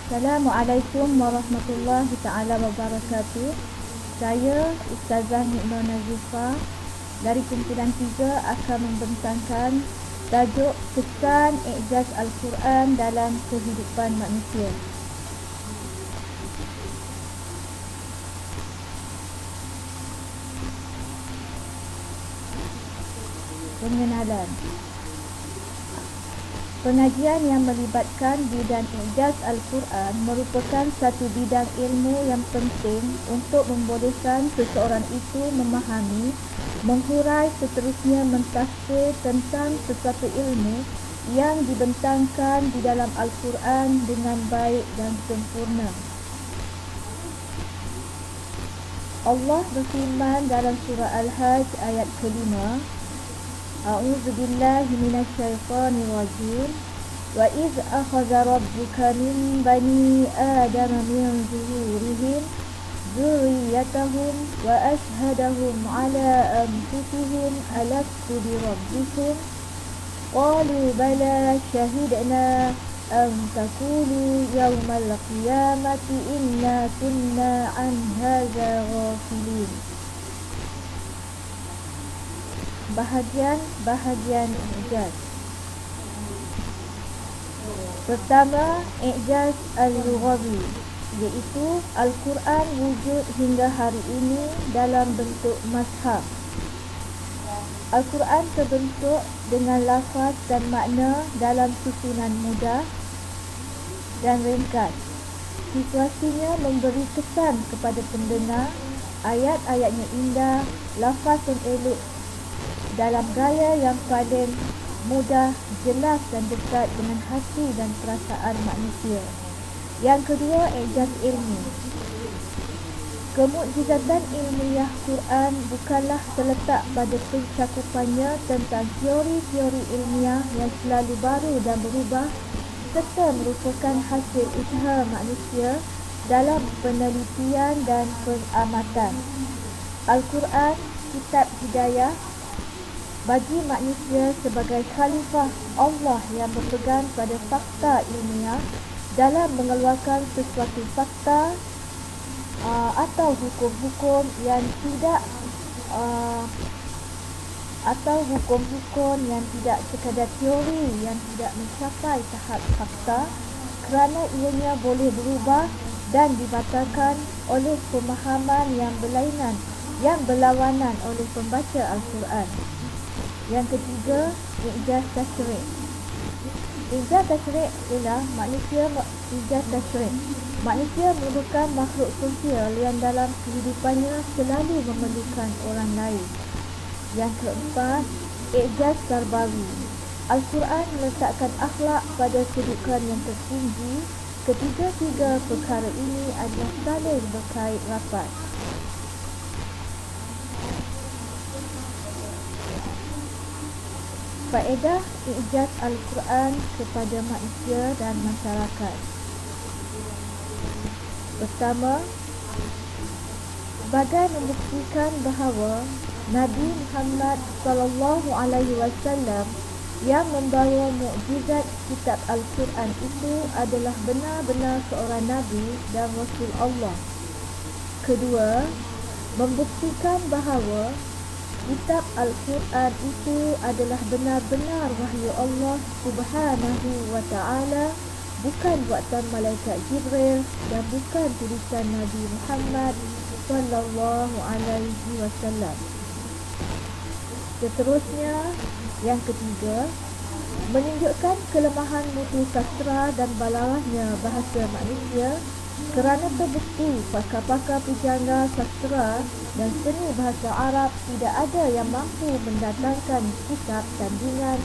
Assalamualaikum warahmatullahi taala wabarakatuh. Saya Ustazah Nikmah Nazifah dari kumpulan 3 akan membentangkan tajuk pesan i'jaz Al-Quran dalam kehidupan manusia. Pengenalan. Pengajian yang melibatkan bidang i'jaz Al-Quran merupakan satu bidang ilmu yang penting untuk membolehkan seseorang itu memahami, menghurai seterusnya mentafsir tentang sesuatu ilmu yang dibentangkan di dalam Al-Quran dengan baik dan sempurna. Allah berfirman dalam surah Al-Hajj ayat kelima, A'udzu billahi minasyaitonir rajim. Wa iz akhadha rabbuka min bani adama min zuhurihim dzurriyyatahum wa ashhadahum ala anfusihim alastu bi rabbikum qalu bala shahidna an taqulu yawmal qiyamati inna kunna an hadza ghafilin. Bahagian i'jaz. Pertama, i'jaz al-lughawi, iaitu Al-Quran wujud hingga hari ini dalam bentuk mushaf. Al-Quran terbentuk dengan lafaz dan makna dalam susunan mudah dan ringkas. Situasinya memberi kesan kepada pendengar, ayat-ayatnya indah, lafaz yang elok dalam gaya yang paling mudah, jelas dan dekat dengan hati dan perasaan manusia. Yang kedua, i'jaz ilmu. Kemukjizatan ilmiah Quran bukanlah terletak pada pencakupannya tentang teori-teori ilmiah yang selalu baru dan berubah, serta merupakan hasil usaha manusia dalam penelitian dan pengamatan. Al-Quran, kitab hidayah bagi manusia sebagai khalifah Allah yang berpegang pada fakta ilmiah dalam mengeluarkan sesuatu fakta atau hukum-hukum yang tidak sekadar teori yang tidak mencapai tahap fakta, kerana ianya boleh berubah dan dibatalkan oleh pemahaman yang berlawanan oleh pembaca Al-Quran. Yang ketiga, i'jaz tasyri'. I'jaz tasyri' ialah i'jaz tasyri'. Manusia merupakan makhluk sosial yang dalam kehidupannya selalu memerlukan orang lain. Yang keempat, i'jaz tarbawi. Al-Quran meletakkan akhlak pada kedudukan yang tertinggi. Ketiga-tiga perkara ini adalah saling berkait rapat. Faedah i'jaz Al-Quran kepada manusia dan masyarakat. Pertama, sebagai membuktikan bahawa Nabi Muhammad SAW yang membawa mukjizat kitab Al-Quran itu adalah benar-benar seorang Nabi dan Rasul Allah. Kedua, membuktikan bahawa kitab Al-Quran itu adalah benar-benar wahyu Allah Subhanahu wa ta'ala, bukan buatan malaikat Jibril dan bukan tulisan Nabi Muhammad sallallahu alaihi wasallam. Seterusnya, yang ketiga, menunjukkan kelemahan mutu sastra dan balawahnya bahasa manusia, kerana terbukti pakar-pakar pujangga sastra dan seni bahasa Arab tidak ada yang mampu mendatangkan kitab tandingan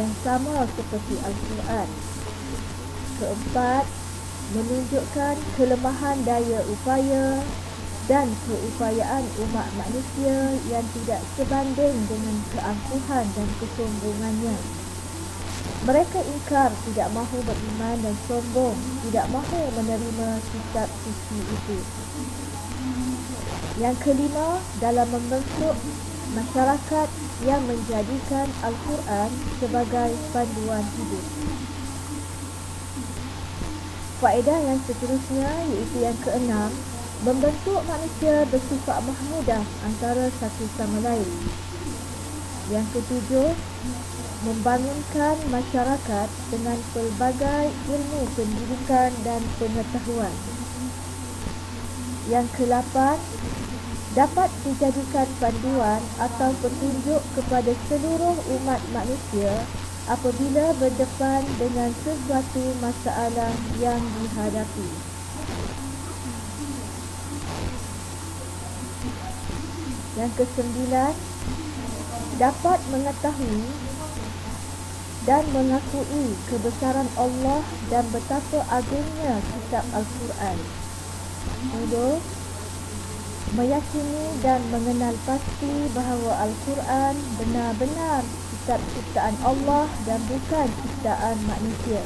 yang sama seperti Al-Quran. Keempat, menunjukkan kelemahan daya upaya dan keupayaan umat manusia yang tidak sebanding dengan keangkuhan dan kesombongannya. Mereka ingkar, tidak mahu beriman dan sombong, tidak mahu menerima kitab suci itu. Yang kelima, dalam membentuk masyarakat yang menjadikan Al-Quran sebagai panduan hidup. Faedah yang seterusnya iaitu yang keenam, membentuk manusia bersifat mahmudah antara satu sama lain. Yang ketujuh, membangunkan masyarakat dengan pelbagai ilmu pendidikan dan pengetahuan. Yang ke-8, dapat dijadikan panduan atau petunjuk kepada seluruh umat manusia apabila berdepan dengan sesuatu masalah yang dihadapi. Yang ke-9, dapat mengetahui dan mengakui kebesaran Allah dan betapa agungnya kitab Al-Quran. 10. Meyakini dan mengenal pasti bahawa Al-Quran benar-benar kitab ciptaan Allah dan bukan ciptaan manusia.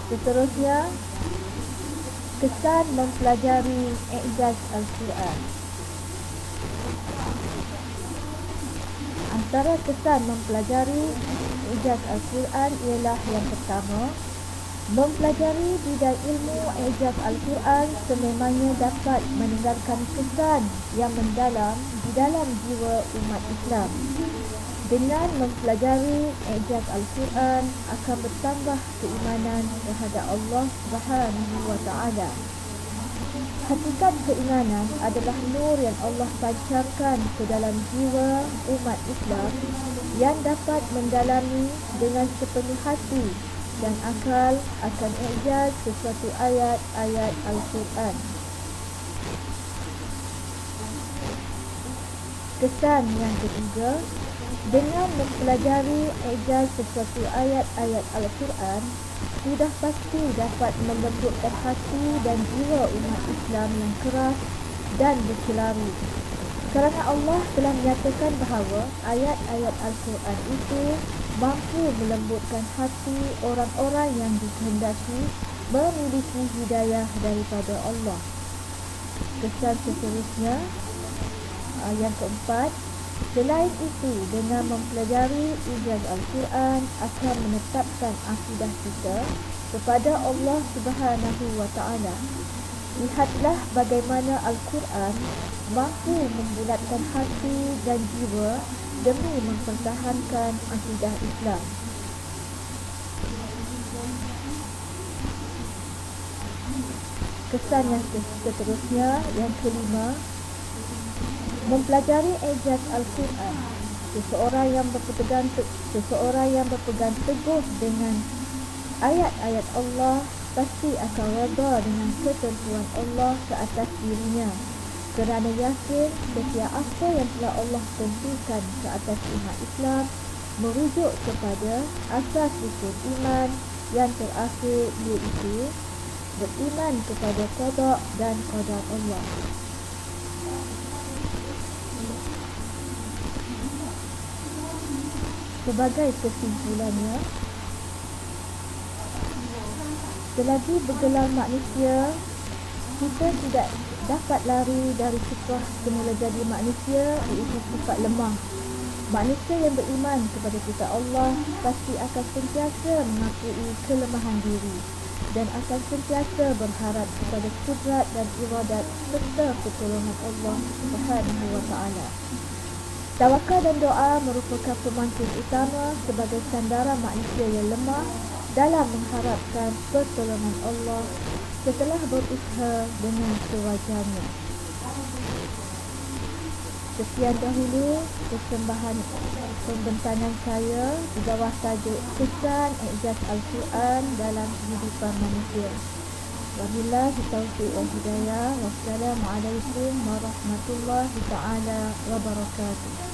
Seterusnya, kesan mempelajari i'jaz Al-Quran. Antara kesan mempelajari i'jaz Al-Quran ialah yang pertama, mempelajari bidang ilmu i'jaz Al-Quran sememangnya dapat meninggalkan kesan yang mendalam di dalam jiwa umat Islam. Dengan mempelajari i'jaz Al-Quran akan bertambah keimanan terhadap Allah Subhanahu wa Ta'ala. Hakikat keimanan adalah nur yang Allah pancarkan ke dalam jiwa umat Islam yang dapat mendalami dengan sepenuh hati dan akal akan i'jaz sesuatu ayat-ayat Al-Quran. Kesan yang ketiga, dengan mempelajari i'jaz sesuatu ayat-ayat Al-Quran, sudah pasti dapat membentukkan hati dan jiwa umat Islam yang keras dan berselari. Kerana Allah telah menyatakan bahawa ayat-ayat Al-Quran itu mampu melembutkan hati orang-orang yang dikehendaki memiliki hidayah daripada Allah. Kesan seterusnya, yang keempat, selain itu, dengan mempelajari i'jaz Al-Quran akan menetapkan akidah kita kepada Allah Subhanahu wa Ta'ala. Lihatlah bagaimana Al-Quran mampu membulatkan hati dan jiwa demi mempertahankan akidah Islam. Kesan yang seterusnya, yang kelima, mempelajari i'jaz Al-Quran. Seseorang yang berpegang teguh dengan ayat-ayat Allah pasti akan redha dengan ketentuan Allah ke atas dirinya, kerana yakin setiap apa yang telah Allah tentukan ke atas umat Islam merujuk kepada asas rukun iman yang terakhir, iaitu beriman kepada qada dan qadar Allah. Sebagai kesimpulannya, selagi bergelar manusia, kita tidak dapat lari dari fitrah semula jadi manusia, iaitu sifat lemah. Manusia yang beriman kepada kitab Allah pasti akan sentiasa mengakui kelemahan diri dan akan sentiasa berharap kepada kudrat dan iradat serta pertolongan Allah Subhanahu wa Ta'ala. Tawakal dan doa merupakan pemangkin utama sebagai sandaran manusia yang lemah dalam mengharapkan pertolongan Allah setelah berusaha dengan sewajarnya. Sekian dahulu persembahan pembentangan saya di bawah tajuk kesan i'jaz Al-Quran dalam kehidupan manusia. Wabillahi taufiq wal hidayah. Wassalamualaikum warahmatullahi taala wabarakatuh.